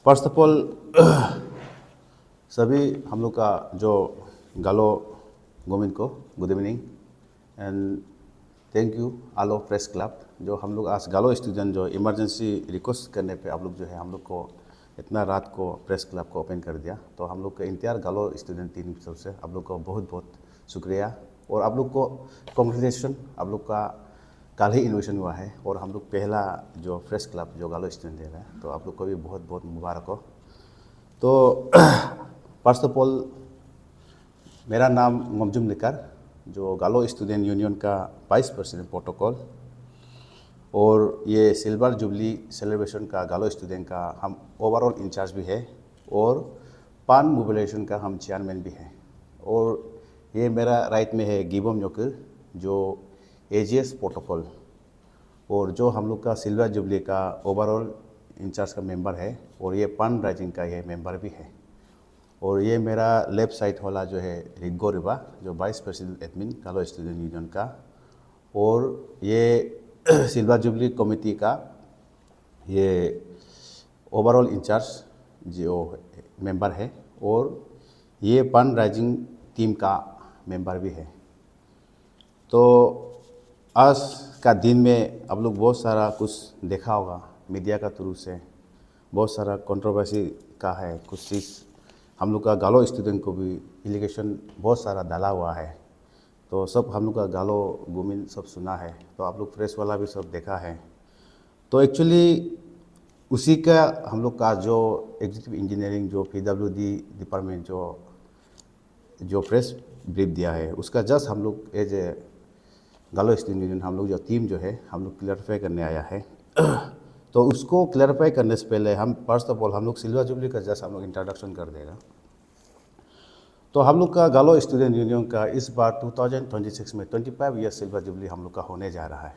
First of all सभी हम लोग का जो गालो गोविंद को good evening and thank you आलो प्रेस क्लब जो हम लोग आज गालो स्टूडेंट जो इमरजेंसी रिक्वेस्ट करने पे आप लोग जो है हम लोग को इतना रात को प्रेस क्लब को ओपन कर दिया। तो हम लोग का इंतजार गालो स्टूडेंट टीम की तरफ से आप लोग को बहुत बहुत शुक्रिया और आप लोग को कॉन्ग्रेचुलेसन। आप लोग का कल ही इन्विटेशन हुआ है और हम लोग पहला जो प्रेस क्लब जो गालो स्टूडेंट दे रहा है, तो आप लोग को भी बहुत बहुत मुबारक हो। तो फर्स्ट ऑफ ऑल मेरा नाम मोमजुम लिकर जो गालो स्टूडेंट यूनियन का वाइस प्रेसिडेंट प्रोटोकॉल और ये सिल्वर जुबली सेलिब्रेशन का गालो स्टूडेंट का हम ओवरऑल इंचार्ज भी है और पान मोबिलाइजेशन का हम चेयरमैन भी हैं। और ये मेरा राइट में है गिबम योकर जो एजीएस प्रोटोकॉल और जो हम लोग का सिल्वर जुबली का ओवरऑल इंचार्ज का मेंबर है और ये पान राइजिंग का ये मेंबर भी है। और ये मेरा लेफ्ट साइड वाला जो है रिग्गो रिबा जो वाइस प्रेसिडेंट एडमिन गालो स्टूडेंट यूनियन का और ये सिल्वर जुबली कमेटी का ये ओवरऑल इंचार्ज जो मेंबर है और ये पान राइजिंग टीम का मेंबर भी है। तो आज का दिन में आप लोग बहुत सारा कुछ देखा होगा मीडिया का थ्रू से, बहुत सारा कंट्रोवर्सी का है कुछ चीज़। हम लोग का गालो स्टूडेंट को भी एलिगेशन बहुत सारा डाला हुआ है, तो सब हम लोग का गालो गुमिन सब सुना है, तो आप लोग प्रेस वाला भी सब देखा है। तो एक्चुअली उसी का हम लोग का जो एग्जीक्यूटिव इंजीनियरिंग जो पीडब्ल्यूडी डिपार्टमेंट जो प्रेस ब्रीफ दिया है उसका जस्ट हम लोग एज ए गालो स्टूडेंट यूनियन हम लोग जो टीम जो है हम लोग क्लैरिफाई करने आया है। तो उसको क्लैरिफाई करने से पहले हम फर्स्ट ऑफ ऑल हम लोग सिल्वर जुबली का जस्ट हम लोग इंट्रोडक्शन कर देगा। तो हम लोग का गालो स्टूडेंट यूनियन का इस बार 2026 में 25 ईयर सिल्वर जुबली हम लोग का होने जा रहा है।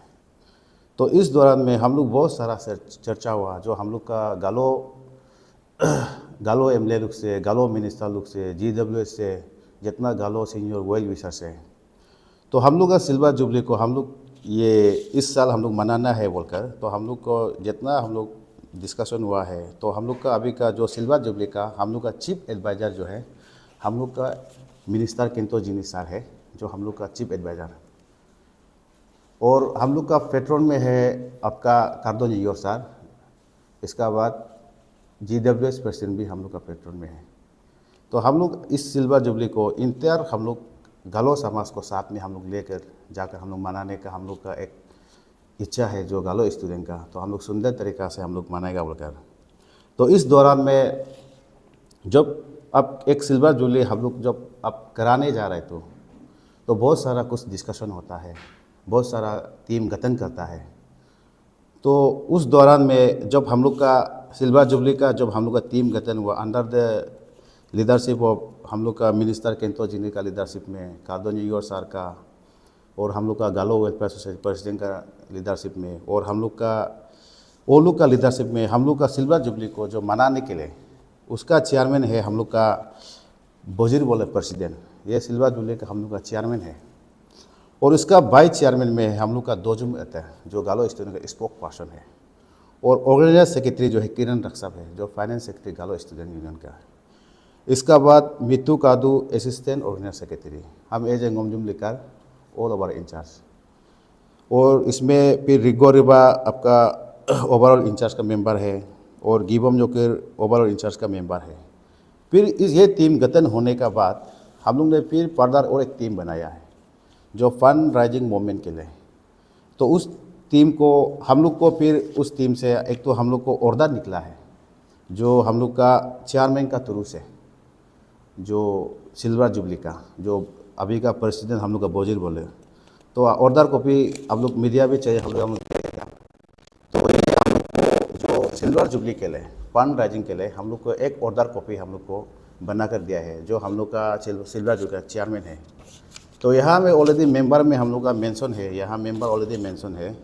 तो इस दौरान में हम लोग बहुत सारा चर्चा हुआ जो हम लोग का गालो एमएलए लोग से, गालो मिनिस्टर लोग से, जीडब्ल्यूएस से, जितना गालो सीनियर वेल विशर से, तो हम लोग का सिल्वर जुबली को हम लोग ये इस साल हम लोग मनाना है बोलकर, तो हम लोग को जितना हम लोग डिस्कशन हुआ है, तो हम लोग का अभी का जो सिल्वर जुबली का हम लोग का चीफ एडवाइज़र जो है हम लोग का मिनिस्टर केंतो जिनी सर है जो हम लोग का चीफ एडवाइज़र, और हम लोग का पेट्रोन में है आपका कार्दोन योर सर। इसका बाद जीडब्ल्यूएस प्रेसिडेंट भी हम लोग का पेट्रोन में है। तो हम लोग इस सिल्वर जुबली को इंतजार हम लोग गालो समाज को साथ में हम लोग लेकर जाकर हम लोग मनाने का हम लोग का एक इच्छा है जो गालो स्टूडेंट का, तो हम लोग सुंदर तरीक़ा से हम लोग मनाएगा बोलकर। तो इस दौरान में जब अब एक सिल्वर जुबली हम लोग जब अब कराने जा रहे तो बहुत सारा कुछ डिस्कशन होता है, बहुत सारा टीम गठन करता है। तो उस दौरान में जब हम लोग का सिल्वर जुबली का जब हम लोग का टीम गठन हुआ अंडर द लीडरशिप ऑफ हम लोग का मिनिस्टर केंतो जिनी का लीडरशिप में, कार्दोन योर सर का और हम लोग का गालो वेलफेयर सोसाइटी प्रेसिडेंट का लीडरशिप में और हम लोग का ओलू का लीडरशिप में हम लोग का सिल्वर जुबली को जो मनाने के लिए उसका चेयरमैन है हम लोग का बोजिर बोले प्रेसिडेंट, ये सिल्वर जुबली का हम लोग का चेयरमैन है। और इसका वाइस चेयरमैन में हम लोग का दोजुम आता है जो गालो स्टूडेंट का स्पोक पर्सन है, और ऑर्गेनाइजर सेक्रेटरी जो है किरण रक्षक है जो finance secretary Galo student union का है। इसका बाद Mitu Kadu assistant organiser secretary, हम as a Momjum Likar all over in charge, और इसमें फिर रिग्गो रिबा आपका ओवरऑल इंचार्ज का मेंबर है और गिबम जोकर ओवरऑल इंचार्ज का मेंबर है। फिर ये टीम गठन होने का बाद हम लोग ने फिर फर्दर और एक टीम बनाया है जो फंड राइजिंग मूवमेंट के लिए। तो उस टीम को हम लोग को फिर उस टीम से एक तो हम लोग को ऑर्डर निकला है जो हम लोग का चेयरमैन का थ्रू से जो सिल्वर जुबली का जो अभी का प्रेसिडेंट हम लोग का बोजिर बोले, तो ऑर्डर कॉपी हम लोग मीडिया भी चाहिए हम लोग देगा। तो ये हम लोग को जो सिल्वर जुबली के लिए फंड राइजिंग के लिए हम लोग को एक ऑर्डर कॉपी हम लोग को बना कर दिया है जो हम लोग का सिल्वर जुबली का चेयरमैन है। तो यहाँ में ऑलरेडी मेंबर में हम लोग का मेंशन है, यहाँ मेंबर ऑलरेडी मेंशन है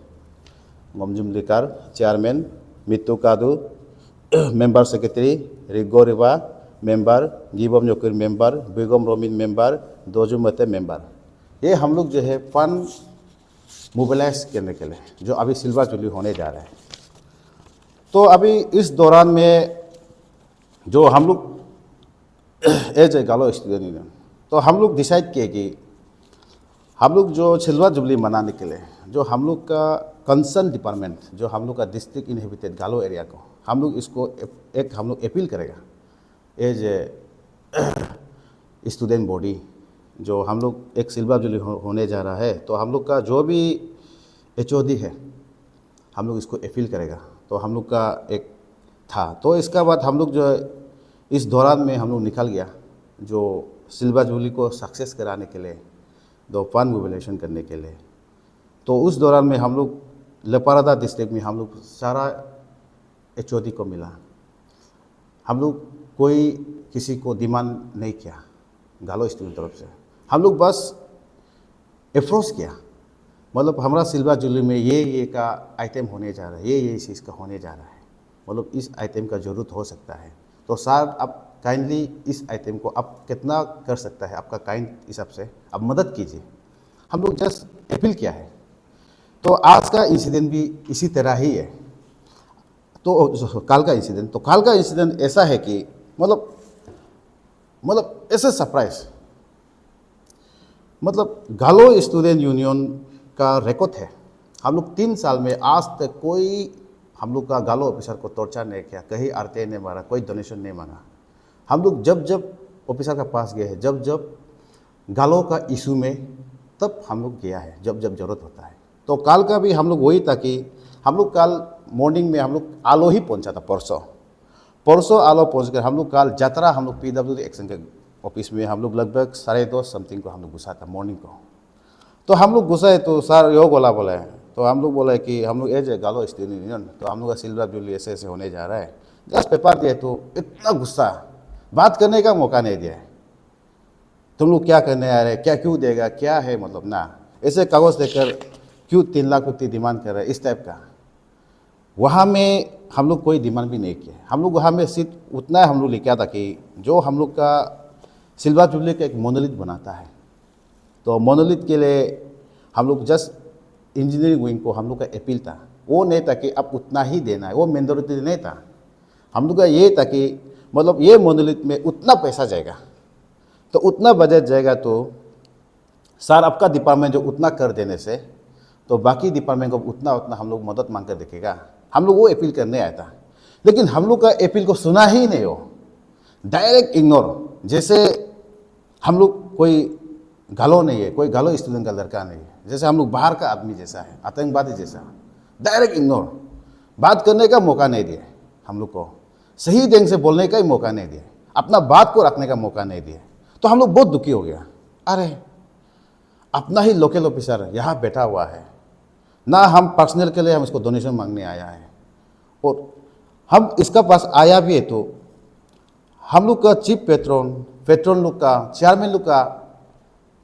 Momjum Likar chairman, Mitu Kadu member secretary, Riggo Riba member, Gibam Jokar member, Begam Romin member, Doju Mate member. ये हम लोग जो है फंड मोबिलाइज करने के लिए जो अभी सिल्वर जुबली होने जा रहा है। तो अभी इस दौरान में जो हम लोग एज ए गालो स्टूडेंट यूनियन, तो हम लोग डिसाइड किए कि हम लोग जो सिल्वर जुबली मनाने के लिए जो हम लोग का कंसर्न डिपार्टमेंट, जो हम लोग का डिस्ट्रिक्ट इनहेबिटेड गालो एरिया को, हम लोग इसको एक हम लोग अपील करेगा एज ए स्टूडेंट बॉडी। जो हम लोग एक सिल्वर जुबली होने जा रहा है, तो हम लोग का जो भी HOD है हम लोग इसको अपील करेगा। तो हम लोग का एक था, तो इसका बाद हम लोग जो इस दौरान में हम लोग निकल गया जो सिल्वर जुबली को सक्सेस कराने के लिए, दो फंड मोबिलाइजेशन करने के लिए। तो उस दौरान में हम लोग लेपारादा डिस्ट्रिक्ट में हम लोग सारा HOD को मिला। हम लोग कोई किसी को डिमांड नहीं किया गालो स्टूडेंट तरफ से, हम लोग बस अप्रोच किया, मतलब हमारा सिल्वर जुबली में ये का आइटम होने जा रहा है, ये चीज़ का होने जा रहा है, मतलब इस आइटम का ज़रूरत हो सकता है। तो सर आप काइंडली इस आइटम को आप कितना कर सकता है, आपका काइंड हिसाब से आप मदद कीजिए। हम लोग जस्ट अपील किया है। तो आज का इंसिडेंट भी इसी तरह ही है। तो कल का इंसिडेंट, तो कल का इंसिडेंट ऐसा है कि मतलब ऐसे सरप्राइज, मतलब गालो स्टूडेंट यूनियन का रिकॉर्ड है, हम लोग 3 साल में आज तक कोई हम लोग का गालो ऑफिसर को टॉर्चर नहीं किया, कहीं RTA नहीं मारा, कोई डोनेशन नहीं मांगा। हम लोग जब जब ऑफिसर के पास गए हैं, जब जब गालो का इशू में, तब हम लोग गया है जब जब जरूरत होता है। तो कल का भी हम लोग वही था कि हम लोग कल मॉर्निंग में हम लोग आलो ही पहुंचा था, परसों आलो पहुंच कर हम लोग कल जात्रा हम लोग PWD एक्शन के ऑफिस में हम लोग लगभग 2:30 समथिंग को हम लोग घुसा था मॉर्निंग को। तो हम लोग घुसाए तो सर यो बोला है, तो हम लोग बोला कि हम लोग एज ए गालो स्टूडेंट यूनियन, तो हम लोग का सिल्वर जुबली ऐसे ऐसे होने जा रहा है, जस्ट पेपर दिए तो इतना गुस्सा, बात करने का मौका नहीं दिया है। तुम लोग क्या करने आ रहे हैं, क्या क्यों देगा, क्या है, मतलब ना ऐसे कागज़ देकर क्यों 3 लाख रुपये डिमांड कर रहे हैं, इस टाइप का। वहाँ में हम लोग कोई डिमांड भी नहीं किया, हम लोग वहाँ में सिर्फ उतना हम लोग लिखा था कि जो हम लोग का सिल्वर जुबली का एक मोनोलिथ बनाता है, तो मोनोलिथ के लिए हम लोग जस्ट इंजीनियरिंग विंग को हम लोग का अपील था, वो नहीं था कि अब उतना ही देना है, वो मैंडेटरी नहीं था। हम लोग का ये था कि मतलब ये मोनोलिथ में उतना पैसा जाएगा, तो उतना बजट जाएगा, तो सर आपका डिपार्टमेंट जो उतना कर देने से, तो बाकी डिपार्टमेंट को उतना उतना हम लोग मदद मांग कर देखेगा। हम लोग वो अपील करने आया था, लेकिन हम लोग का अपील को सुना ही नहीं, हो डायरेक्ट इग्नोर, जैसे हम लोग कोई गालो नहीं है, कोई गालो स्टूडेंट का लड़का नहीं है, जैसे हम लोग बाहर का आदमी जैसा है, आतंकवादी जैसा, डायरेक्ट इग्नोर, बात करने का मौका नहीं दिया, हम लोग को सही ढंग से बोलने का ही मौका नहीं दिया, अपना बात को रखने का मौका नहीं दिया। तो हम लोग बहुत दुखी हो गया, अरे अपना ही लोकल ऑफिसर यहाँ बैठा हुआ है ना, हम पर्सनल के लिए हम इसको डोनेशन मांगने आया है, और हम इसका पास आया भी है तो हम लोग का चीफ पेट्रोन लोग का, चेयरमैन लोग का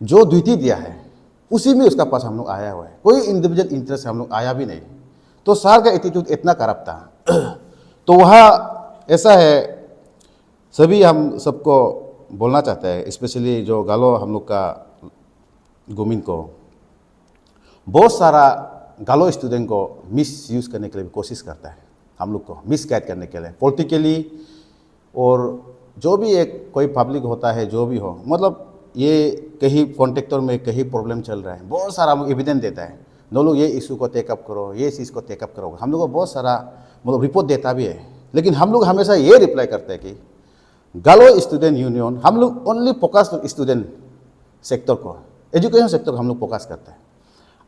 जो ड्यूटी दिया है उसी में उसका पास हम लोग आया हुआ है, कोई इंडिविजुअल इंटरेस्ट हम लोग आया भी नहीं। तो सर का एटीट्यूड इतना खराब था। तो वहाँ ऐसा है, सभी हम सबको बोलना चाहते हैं, स्पेशली जो गालो हम लोग का गोविंद को, बहुत सारा गालो स्टूडेंट को मिस यूज़ करने के लिए कोशिश करता है, हम लोग को मिसगाइड करने के लिए पॉलिटिकली, और जो भी एक कोई पब्लिक होता है जो भी हो, मतलब ये कहीं कॉन्ट्रैक्टर में कहीं प्रॉब्लम चल रहा है, बहुत सारा एविडेंस देता है, दो लोग ये इशू को टेकअप करो, ये चीज़ को टेकअप करो, हम लोग को बहुत सारा मतलब रिपोर्ट देता भी है। लेकिन हम लोग हमेशा ये रिप्लाई करते हैं कि गालो स्टूडेंट यूनियन, हम लोग ओनली फोकस स्टूडेंट सेक्टर को, एजुकेशन सेक्टर को हम लोग फोकस करते हैं।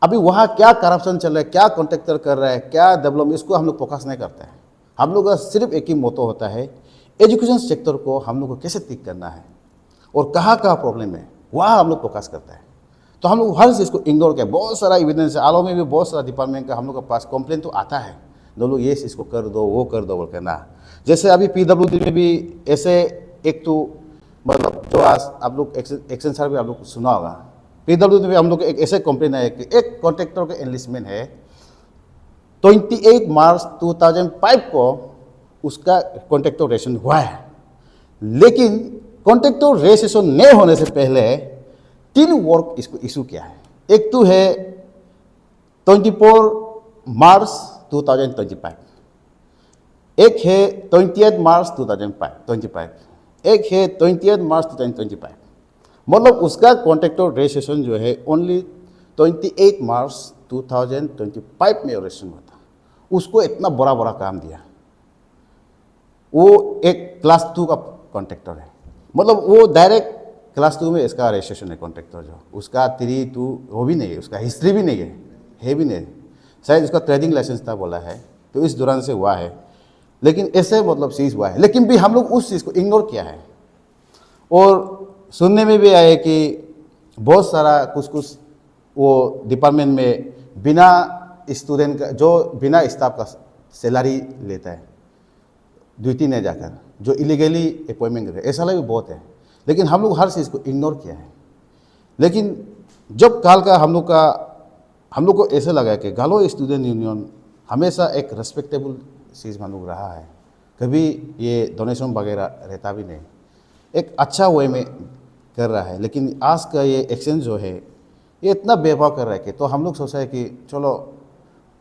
अभी वहाँ क्या करप्शन चल रहा है, क्या कॉन्ट्रैक्टर कर रहा है, क्या डेवलपमेंट, इसको हम लोग फोकस नहीं करते हैं। हम लोग का सिर्फ एक ही मोटो होता है, एजुकेशन सेक्टर को हम लोग को कैसे ठीक करना है और कहाँ कहाँ प्रॉब्लम है, वहाँ हम लोग फोकस करते हैं। तो हम लोग हर चीज़ को इग्नोर किया, बहुत सारा एविडेंस है, आलो में भी बहुत सारा डिपार्टमेंट का हम लोग के पास कंप्लेन तो आता है, दो लोग ये चीज़ को कर दो, वो कर दो बोल के ना। जैसे अभी PWD में भी ऐसे एक तो मतलब जो आज आप लोग एक्शन सर भी आप लोग सुना होगा, PWD में हम लोग एक ऐसे कंप्लेन है कि एक कॉन्ट्रैक्टर का एनलिस्टमेंट है, 28 मार्च 2005 को उसका कॉन्ट्रैक्टर रेजिस्ट्रेशन हुआ है, लेकिन कॉन्ट्रैक्टर रेजिस्ट्रेशन नहीं होने से पहले 3 वर्क इसको इशू किया है। एक तो है 24 मार्च 2025, एक है 28 मार्च 2025, एक है 28 मार्च 2025। मतलब उसका कॉन्ट्रैक्टर रजिस्ट्रेशन जो है ओनली 28 मार्च 2025 में रजिस्ट्रेशन हुआ था। उसको इतना बड़ा बड़ा काम दिया। वो एक क्लास 2 का कॉन्ट्रैक्टर है, मतलब वो डायरेक्ट क्लास 2 में इसका रजिस्ट्रेशन है कॉन्ट्रैक्टर जो, उसका 3-2 वो भी नहीं है, उसका हिस्ट्री भी नहीं है भी नहीं। शायद उसका ट्रेडिंग लाइसेंस था बोला है, तो इस दौरान से हुआ है, लेकिन ऐसे मतलब चीज़ हुआ है। लेकिन भी हम लोग उस चीज़ को इग्नोर किया है। और सुनने में भी आया कि बहुत सारा कुछ वो डिपार्टमेंट में बिना स्टूडेंट का, जो बिना स्टाफ का सैलरी लेता है ड्यूटी नहीं जाकर, जो इलीगली अपॉइंटमेंट करते हैं, ऐसा भी बहुत है। लेकिन हम लोग हर चीज़ को इग्नोर किया है। लेकिन जब काल का हम लोग को ऐसा लगा कि गालो स्टूडेंट यूनियन हमेशा एक रेस्पेक्टेबल चीज़ हम लोग रहा है, कभी ये डोनेशन वगैरह रहता भी नहीं, एक अच्छा वे में कर रहा है। लेकिन आज का ये एक्शन जो है ये इतना बेवफा कर रहा है कि तो हम लोग सोचा है कि चलो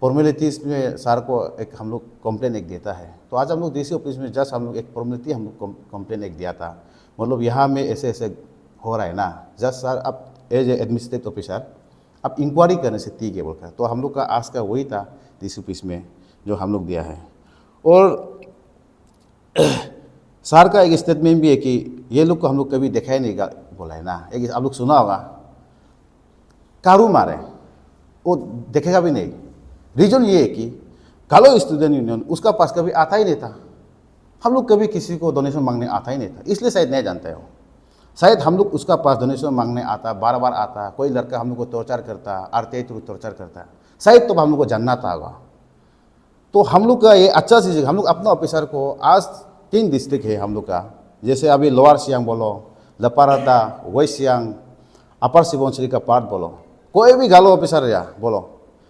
फॉर्मेलिटीज़ में सर को एक हम लोग कंप्लेन एक देता है। तो आज हम लोग डीसी ऑफिस में जस्ट हम लोग एक फॉर्मेलिटी हम लोग कंप्लेन एक दिया था, मतलब यहाँ में ऐसे ऐसे हो रहा है ना, जस्ट सर आप एज ए एडमिनिस्ट्रेटिव ऑफिसर आप इंक्वायरी करने से ठीक है बोलकर। तो हम लोग का आज का वही था डीसी ऑफिस में जो हम लोग दिया है। और सर का एक स्टेटमेंट भी है कि ये लोग को हम लोग कभी देखा ही नहीं बोला है ना, एक आप लोग सुना होगा कारू मारे, वो देखेगा भी नहीं। रीज़न ये है कि गालो स्टूडेंट यूनियन उसका पास कभी आता ही नहीं था, हम लोग कभी किसी को डोनेशन मांगने आता ही नहीं था, इसलिए शायद नहीं जानते हो। शायद हम लोग उसका पास डोनेशन मांगने आता, बार बार आता, कोई लड़का हम लोग को टॉर्चर करता, आरटीआई थ्रू टॉर्चर करता, शायद तो हम लोग को जानना था होगा। तो हम लोग का ये अच्छा चीज़ है, हम लोग अपना ऑफिसर को आज 3 डिस्ट्रिक्ट है हम लोग का, जैसे अभी लोअर सियांग बोलो, लपारादा, वेस्ट सियांग, अपर सुबनसिरी का पार्ट बोलो, कोई भी गालो ऑफिसर या बोलो,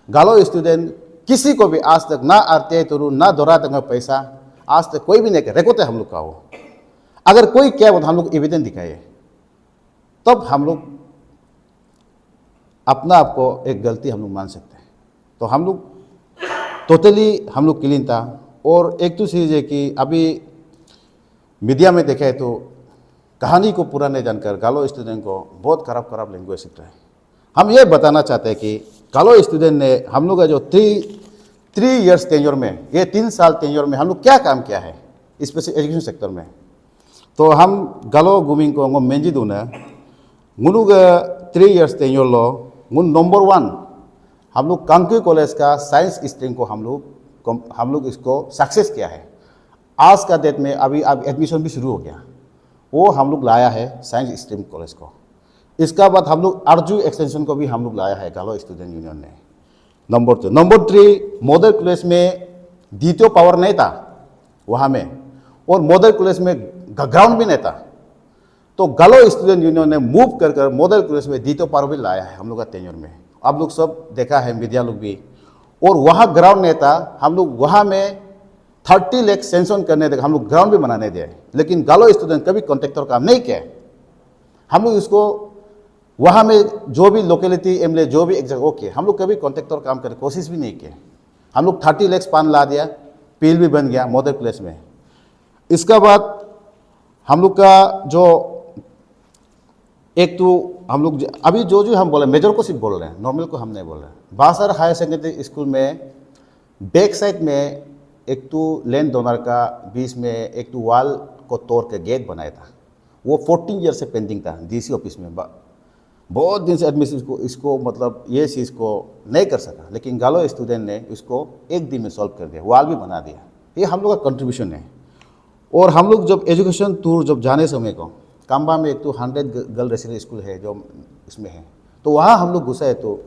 गालो स्टूडेंट किसी को भी आज तक ना आरटीआई थ्रू ना दौरा तक पैसा आज तक कोई भी नहीं कर रिकॉर्ड है हम लोग का। वो अगर कोई क्या बोलता हम लोग एविडेंस दिखाए, तब हम लोग अपना आपको एक गलती हम लोग मान सकते हैं। तो हम लोग टोटली हम लोग क्लीन था। और एक तो चीज़ है कि अभी मीडिया में देखा है तो कहानी को पूरा नहीं जानकर गालो स्टूडेंट को बहुत खराब लैंग्वेज सीख रहा है। हम ये बताना चाहते हैं कि गालो स्टूडेंट ने हम लोग का जो 3 इयर्स टेन्योर में, ये 3 साल टेन्योर में हम लोग क्या काम किया है स्पेशल एजुकेशन सेक्टर में। तो हम गालो गुमिंग को मेंजी दूना मुनुग 3 इयर्स टेन्योर लो मुन नंबर 1 हम लोग कांकी कॉलेज का साइंस स्ट्रीम को हम लोग इसको सक्सेस किया है। आज का डेट में अभी अब एडमिशन भी शुरू हो गया, वो हम लोग लाया है साइंस स्ट्रीम कॉलेज को। इसका बाद हम लोग अर्जू एक्सटेंशन को भी हम लोग लाया है गालो स्टूडेंट यूनियन ने। नंबर 2 नंबर 3 मॉडल कॉलेज में द्वितीय पावर नहीं था वहाँ में, और मॉडल कॉलेज में ग्राउंड भी नहीं था। तो गालो स्टूडेंट यूनियन ने मूव कर मॉडल कॉलेज में द्वितीय पावर भी लाया है हम लोग का टेन्योर में। आप लोग सब देखा है मीडिया लोग भी, और वहाँ ग्राउंड नहीं था, हम लोग वहाँ में 30 लाख सेंक्शन करने देगा, हम लोग ग्राउंड भी बनाने दिए। लेकिन गालो स्टूडेंट कभी कॉन्ट्रैक्टर काम नहीं किया। हम लोग इसको वहाँ में जो भी लोकेलिटी एमएलए जो भी एक जगह ओके, हम लोग कभी कॉन्ट्रैक्टर काम करने कोशिश भी नहीं किए। हम लोग 30 लाख पान ला दिया, पील भी बन गया मॉडल प्लेस में। इसका बाद हम लोग का जो एक तो हम लोग अभी जो हम बोले मेजर को सिर्फ बोल रहे हैं, नॉर्मल को हम नहीं बोल रहे हैं। बासर हायर सेकेंडरी स्कूल में बैक साइड में एक तो लैंड डोनर का बीच में एक तो वाल को तोड़ के गेट बनाया था, वो 14 ईयर से पेंडिंग था डीसी ऑफिस में। बहुत दिन से एडमिशन इसको मतलब ये चीज़ को नहीं कर सका, लेकिन गालो स्टूडेंट ने इसको एक दिन में सॉल्व कर दिया, वाल भी बना दिया। ये हम लोग का कंट्रीब्यूशन है। और हम लोग जब एजुकेशन टूर जब जाने समय को काम्बा में एक तो 100 गर्ल रेसिडेंशियल स्कूल है जो इसमें है, तो वहाँ हम लोग घुसा है तो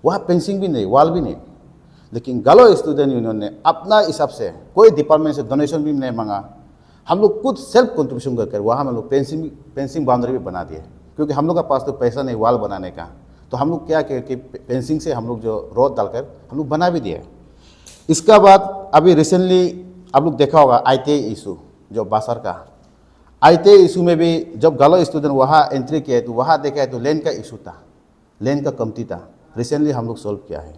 वहाँ पेंसिंग भी नहीं, वाल भी नहीं। लेकिन गालो स्टूडेंट यूनियन ने अपना हिसाब से कोई डिपार्टमेंट से डोनेशन भी नहीं मांगा, हम लोग खुद सेल्फ कंट्रीब्यूशन करके वहाँ हम लोग पेंसिंग बाउंड्री भी बना दिए, क्योंकि हम लोग का पास तो पैसा नहीं वाल बनाने का। तो हम लोग क्या किए कि पेंसिंग से हम लोग जो रोड डालकर हम लोग बना भी दिए। इसका बाद अभी रिसेंटली आप लोग देखा होगा ITA इशू, जो बासर का ITA इशू में भी जब गालो स्टूडेंट वहाँ एंट्री किया तो वहाँ देखा है तो लैंड का इशू था, लैंड का कमती था, रिसेंटली हम लोग सोल्व किया है।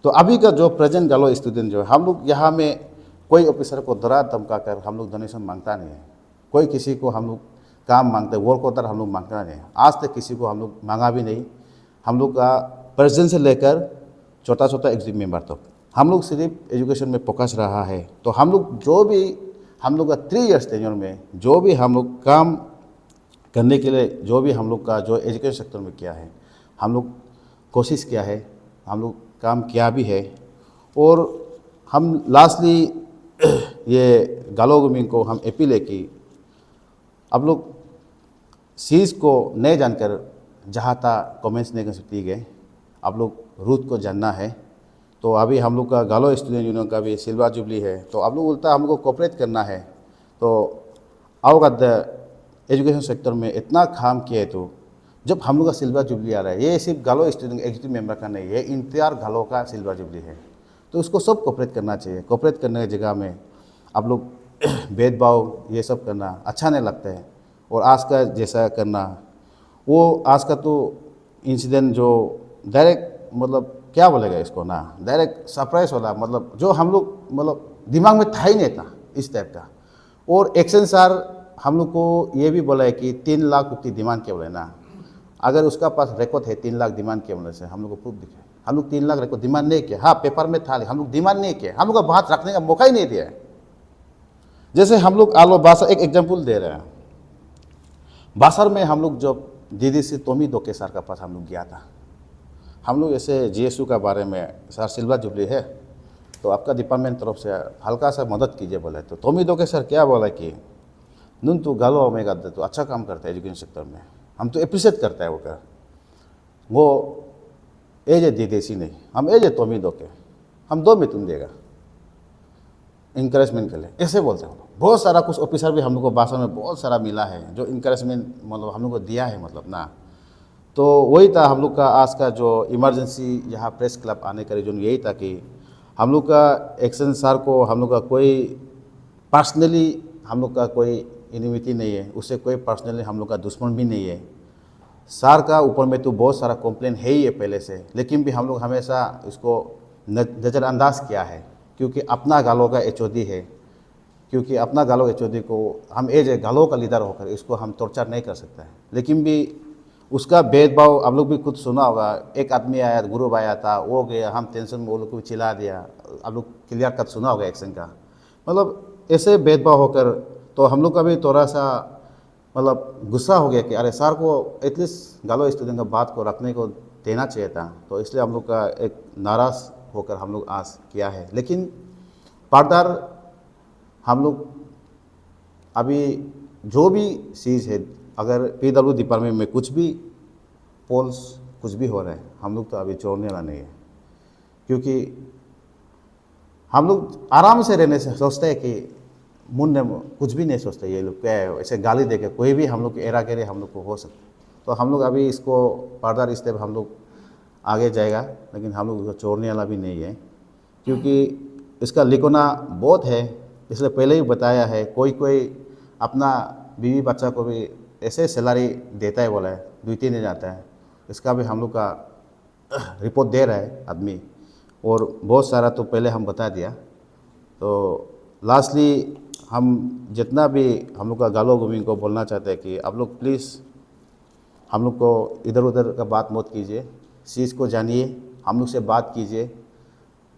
तो अभी का जो प्रेजेंट गालो स्टूडेंट जो है हम लोग यहाँ में कोई ऑफिसर को डरा धमका कर हम लोग डोनेशन मांगता नहीं है। कोई किसी को हम लोग काम मांगते वर्क ऑर्डर हम लोग मांगता नहीं है। आज तक किसी को हम लोग मांगा भी नहीं। हम लोग का प्रेसिडेंट से लेकर छोटा छोटा एग्जीक्यूटिव मेंबर तक हम लोग सिर्फ एजुकेशन में फोकस रहा है। तो हम लोग जो भी हम लोग का 3 इयर्स टेन्योर में जो भी हम लोग काम करने के लिए जो भी हम लोग का जो एजुकेशन सेक्टर में किया है, हम लोग कोशिश किया है, हम लोग काम किया भी है। और हम लास्टली ये गालो गुमिंग को हम अपील है कि आप लोग चीज़ को नहीं जानकर जहाँ था कमेंट्स नहीं कर सकती गए, आप लोग रूट को जानना है। तो अभी हम लोग का गालो स्टूडेंट यूनियन का भी सिल्वर जुबली है, तो आप लोग बोलता हम लोग को कोऑपरेट करना है। तो आओगा एजुकेशन सेक्टर में इतना काम किया है, तो जब हम लोग का सिल्वर जुबली आ रहा है, ये सिर्फ गालो स्टूडेंट एग्जीक्यूटिव मेंबर का नहीं है, इंतजार गालो का सिल्वर जुबली है। तो उसको सब कोऑपरेट करना चाहिए। कोऑपरेट करने की जगह में आप लोग भेदभाव ये सब करना अच्छा नहीं लगता है। और आज का जैसा करना, वो आज का तो इंसिडेंट जो डायरेक्ट मतलब क्या बोलेगा इसको ना, डायरेक्ट सरप्राइज वाला, मतलब जो हम लोग मतलब दिमाग में था ही नहीं था इस टाइप का। और एक्शन सर हम लोग को ये भी बोला है कि 3 लाख रुपये डिमांड किया बोले ना, अगर उसका पास रिकॉर्ड है 3 लाख डिमांड किया बोले से हम लोग को प्रूफ दिखे। हम लोग 3 लाख रिकॉर्ड डिमांड नहीं किया, हाँ पेपर में था, हम लोग डिमांड नहीं किया, हम लोग का बात रखने का मौका ही नहीं दिया है। जैसे हम लोग आलो बासर एक एग्जाम्पल दे रहे हैं, बासर में हम लोग जब DDC टोमी डोके सर का पास हम लोग गया था, हम लोग ऐसे GSU का बारे में सर सिल्वर जुबली है तो आपका डिपार्टमेंट तरफ से हल्का सा मदद कीजिए बोले। तो टोमी डोके सर क्या बोला कि नून तो गालो में का तो अच्छा काम करता है एजुकेशन सेक्टर में, हम तो अप्रिशिएट करता है वो कर, वो एज DDC नहीं, हम एज टोमी डोके, हम 2 में तुम देगा इंकरेजमेंट के लिए, ऐसे बोलते हैं। बहुत सारा कुछ ऑफिसर भी हम लोग को भाषण में बहुत सारा मिला है जो इंकरेजमेंट मतलब हम लोग को दिया है मतलब ना। तो वही था हम लोग का आज का जो इमरजेंसी यहाँ प्रेस क्लब आने का रीजन यही था कि हम लोग का एक्शन सर को हम लोग का कोई पर्सनली हम लोग का कोई इनिमिटी नहीं है, उससे कोई पर्सनली हम लोग का दुश्मन भी नहीं है। सर का ऊपर में तो बहुत सारा कंप्लेन है ही है पहले से, लेकिन भी हम लोग हमेशा इसको नज़रअंदाज किया है क्योंकि अपना गालों का HOD है, क्योंकि अपना गालो HOD को हम एज गालों का लीडर होकर इसको हम टॉर्चर नहीं कर सकता है। लेकिन भी उसका भेदभाव आप लोग भी खुद सुना होगा, एक आदमी आया ग्रुप आया था, वो गया, हम टेंशन में वो लोग को चिल्ला दिया, आप लोग क्लियर कट सुना होगा एक्शन का। मतलब ऐसे भेदभाव होकर तो हम लोग का भी थोड़ा सा मतलब गुस्सा हो गया कि अरे सर को एटलीस्ट गालो स्टूडेंट का बात को रखने को देना चाहिए था। तो इसलिए हम लोग का एक नाराज़ होकर हम लोग आज किया है। लेकिन फर्दर हम लोग अभी जो भी चीज़ है, अगर PW डिपार्टमेंट में कुछ भी पोल्स कुछ भी हो रहा है, हम लोग तो अभी छोड़ने वाला नहीं है, क्योंकि हम लोग आराम से रहने से सोचते हैं कि मुन्ने कुछ भी नहीं सोचते ये लोग क्या है, ऐसे गाली देके कोई भी हम लोग एरा करे हम लोग को हो सकता। तो हम लोग अभी इसको फर्दर स्टेप हम लोग आगे जाएगा, लेकिन हम लोग इसको छोड़ने वाला भी नहीं है, क्योंकि इसका लिखना बहुत है। इसलिए पहले ही बताया है, कोई कोई अपना बीवी बच्चा को भी ऐसे सैलरी देता है बोला है, 2-3 दिन जाता है, इसका भी हम लोग का रिपोर्ट दे रहा है आदमी, और बहुत सारा तो पहले हम बता दिया। तो लास्टली हम जितना भी हम लोग का गालो गुमिंग को बोलना चाहते हैं कि आप लोग प्लीज़ हम लोग को इधर उधर का बात मत कीजिए, चीज़ को जानिए, हम लोग से बात कीजिए,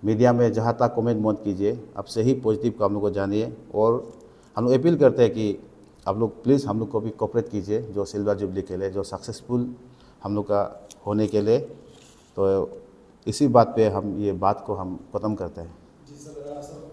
मीडिया में जहाँ तक कमेंट मत कीजिए, आप सही पॉजिटिव को हम लोग को जानिए। और हम लोग अपील करते हैं कि आप लोग प्लीज़ हम लोग को भी कोऑपरेट कीजिए जो सिल्वर जुबली के लिए, जो सक्सेसफुल हम लोग का होने के लिए। तो इसी बात पे हम ये बात को हम ख़त्म करते हैं। जी सर,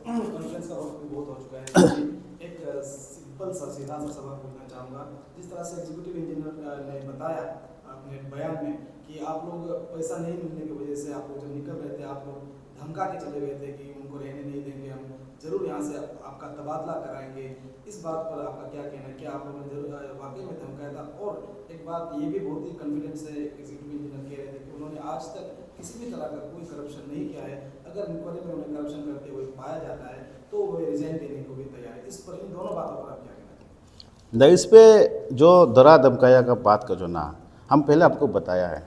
कॉन्फ्रेंस का वक्त भी बहुत हो चुका है। एक सिंपल सा सीधा सा सवाल पूछना चाहूँगा। जिस तरह से एग्जीक्यूटिव इंजीनियर ने बताया अपने बयान में कि आप लोग पैसा नहीं मिलने की वजह से आप लोग जब निकल रहे थे, आप लोग धमका के चले गए थे कि उनको रहने नहीं देंगे, हम जरूर यहाँ से आपका तबादला कराएंगे। इस बात पर आपका क्या कहना है? क्या आप लोगों ने जरूर वाकई में धमकाया था? और एक बात ये भी बहुत ही कॉन्फिडेंस से एग्जीक्यूटिव इंजीनियर कह रहे थे कि उन्होंने आज तक किसी भी तरह का कोई करप्शन नहीं किया है, अगर इंक्वायरी में उन्हें करप्शन करते हुए पाया जाता है तो वो रिजाइन देने को भी तैयार है। इस पर, इन दोनों बातों पर आप क्या कहना चाहते हैं? इस पे जो डरा धमकाया का बात का जो ना, हम पहले आपको बताया है,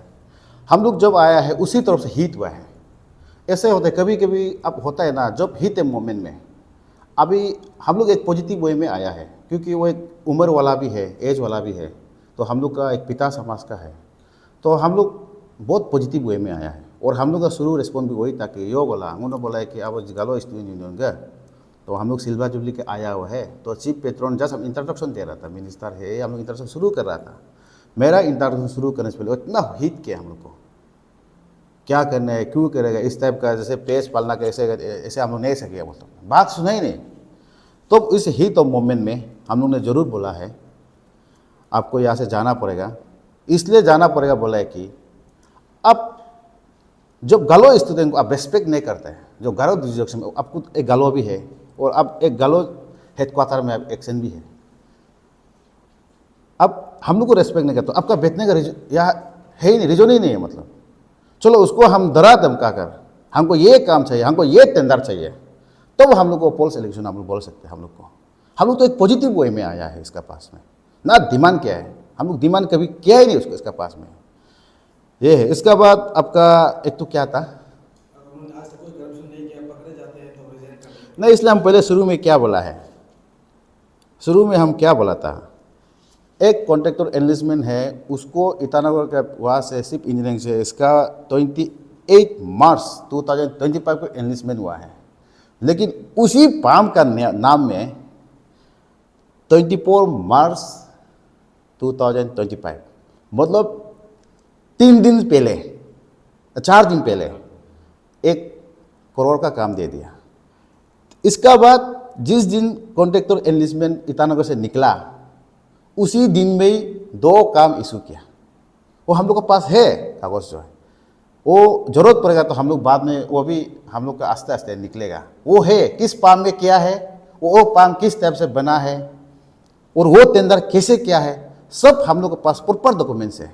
हम लोग जब आया है उसी तरफ से हिट हुआ है। ऐसे होते कभी कभी अब होता है ना, जब हिट है मोमेंट में अभी हम लोग एक पॉजिटिव वे में आया है, क्योंकि वो एक उम्र वाला भी है, एज वाला भी है, तो हम लोग का एक पिता समाज का है, तो हम लोग बहुत पॉजिटिव वे में आया है। और हम लोग का शुरू रिस्पॉन्स भी वही था कि यो बोला, उन्होंने बोला है कि अब गालो स्टूडेंट यूनियन का, तो हम लोग सिल्वर जुबली के आया हुआ है, तो चीफ पेट्रोन जस्ट हम इंट्रोडक्शन दे रहा था, मिनिस्टर है, हम लोग इंट्रोडक्शन शुरू कर रहा था। मेरा इंट्रोडक्शन शुरू करने से पहले इतना हिट किया हम लोग को, क्या करना है, क्यों करेगा, इस टाइप का जैसे पेश पालना कैसे ऐसे हम लोग नहीं सके, बोलता बात सुना ही नहीं। तो इस हीट ऑफ मोमेंट में हम लोग ने ज़रूर बोला है आपको यहाँ से जाना पड़ेगा, इसलिए जाना पड़ेगा बोला है कि अब जो गालो स्टूडेंट को आप रेस्पेक्ट नहीं करते हैं, जो गालो डिस्ट्रिक्शन में आपको एक गालो भी है और अब एक गालो हेडक्वार्टर में अब एक्शन भी है, अब हम लोग को रेस्पेक्ट नहीं करते, आपका बैठने का यहाँ है ही नहीं, रीजन ही नहीं है। मतलब चलो उसको हम डरा धमका कर हमको ये काम चाहिए, हमको ये टेंडर चाहिए, तो हम लोग को पोल्स इलेक्शन हम लोग बोल सकते हैं। हम लोग तो एक पॉजिटिव वे में आया है इसका पास में, ना डिमांड क्या है, हम लोग डिमांड कभी किया ही नहीं उसको, इसका पास में ये है। इसका बाद आपका एक तो क्या था, उन्होंने आज तक कोई करप्शन नहीं किया, पकड़े जाते हैं तो रिजाइन कर देते नहीं, इसलिए हम पहले शुरू में क्या बोला है, शुरू में हम क्या बोला था, एक कॉन्ट्रैक्टर एनलिस्टमेंट है, उसको ईटानगर का वहाँ से सिर्फ इंजीनियरिंग से इसका 28 मार्च 2025 को एनलिस्टमेंट हुआ है, लेकिन उसी पाम का नाम में 24 मार्च 2025 मतलब 3 दिन पहले, 4 दिन पहले 1 करोड़ का काम दे दिया। इसका बाद जिस दिन कॉन्ट्रैक्टर एनलिस्टमेंट ईटानगर से निकला उसी दिन में ही 2 काम इशू किया। वो हम लोग के पास है कागज़, जो है वो ज़रूरत पड़ेगा तो हम लोग बाद में वो भी हम लोग का आस्ते आस्ते निकलेगा। वो है किस पाम में क्या है, वो पाम किस टाइप से बना है और वो टेंडर कैसे क्या है, सब हम लोग के पास प्रॉपर डॉक्यूमेंट्स है।